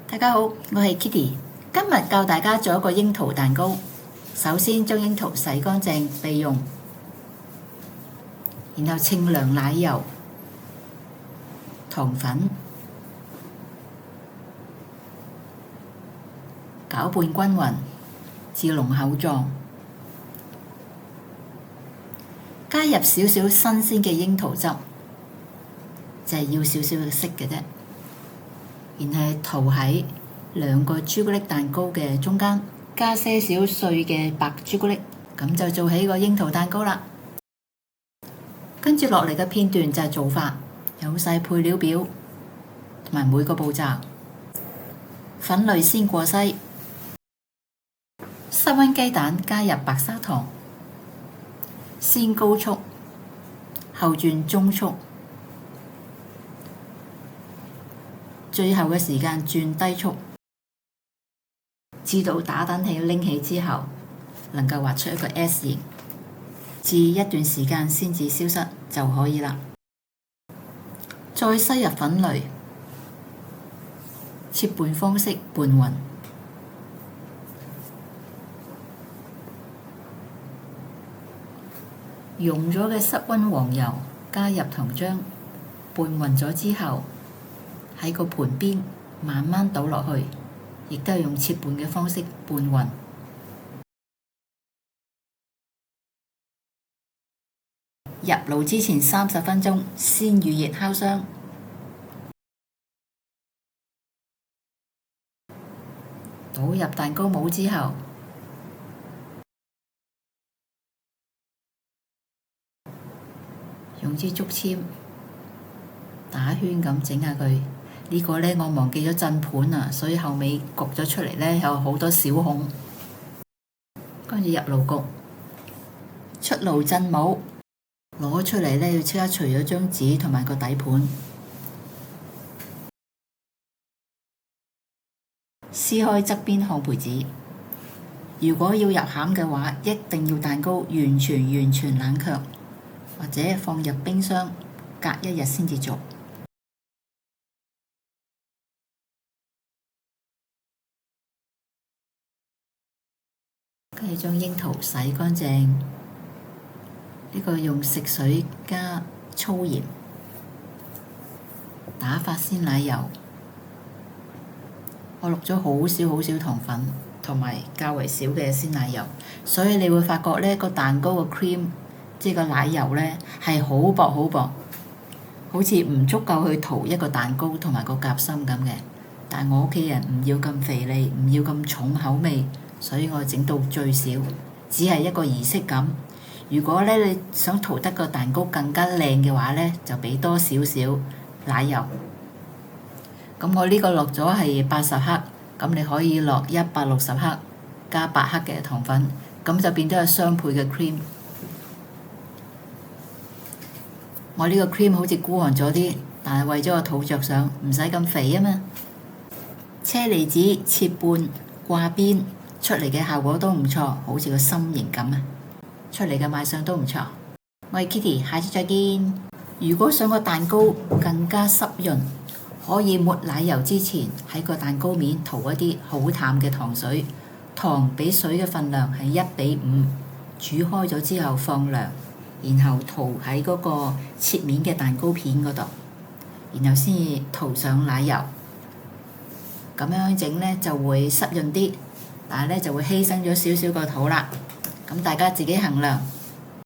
大家好，我係 Kitty， 今日教大家做一個櫻桃蛋糕。首先將櫻桃洗乾淨備用，然後清涼奶油、糖粉，攪拌均勻至濃厚狀，加入少少新鮮嘅櫻桃汁，就係要少少嘅色嘅啫。然後塗喺兩個朱古力蛋糕嘅中間，加些少碎嘅白朱古力，咁就做起個櫻桃蛋糕啦。跟住落嚟嘅片段就係做法，有晒配料表同埋每個步驟。粉類先過篩，室溫雞蛋加入白砂糖，先高速，後轉中速，最後嘅時間轉低速，至到打蛋器拎起之後，能夠畫出一個 S 形，至一段時間先至消失就可以啦。再篩入粉類，切拌方式拌勻，溶咗嘅室溫黃油加入糖漿，拌勻咗之後，喺個盤邊慢慢倒落去，亦都係用切拌嘅方式拌勻。入爐之前30分鐘，先預熱烤箱。倒入蛋糕模之後，用支竹籤打圈咁整下佢。呢個呢，我忘記咗震盤啊，所以後尾焗咗出嚟呢，有好多小孔。跟住入爐焗，出爐震模，攞出嚟呢，要即刻除咗張紙同埋個底盤，撕開側邊烘焙紙。如果要入餡嘅話，一定要蛋糕完全冷卻，或者放入冰箱隔1日先至做。跟住將櫻桃洗乾淨，呢個用食水加粗鹽打發鮮奶油。我落咗好少糖粉，同埋較為少嘅鮮奶油，所以你會發覺呢個蛋糕嘅 cream， 即係個奶油呢係好薄，好似唔足夠去塗一個蛋糕同埋個夾心咁嘅。但係我屋企人唔要咁肥膩，唔要咁重口味。所以我整到最少，只係一個儀式感。如果呢你想塗得個蛋糕更加靚嘅話呢，就畀多少少奶油。咁我呢個落咗係80克，咁你可以落160克加8克嘅糖粉，咁就變咗係雙倍嘅 cream。我呢個 cream 好似孤寒咗啲，但係為咗個肚着想，唔使咁肥啊嘛。車厘子切半掛邊。出嚟嘅效果都唔錯，好似個心形咁啊！出嚟嘅賣相都唔錯。我係 Kitty， 下次再見。如果想個蛋糕更加濕潤，可以抹奶油之前喺個蛋糕面塗一啲好淡嘅糖水，糖比水嘅份量係1:5，煮開咗之後放涼，然後塗喺嗰個切面嘅蛋糕片嗰度，然後先塗上奶油。咁樣整呢就會濕潤啲。但係呢就會犧牲咗少少個肚啦，咁大家自己衡量。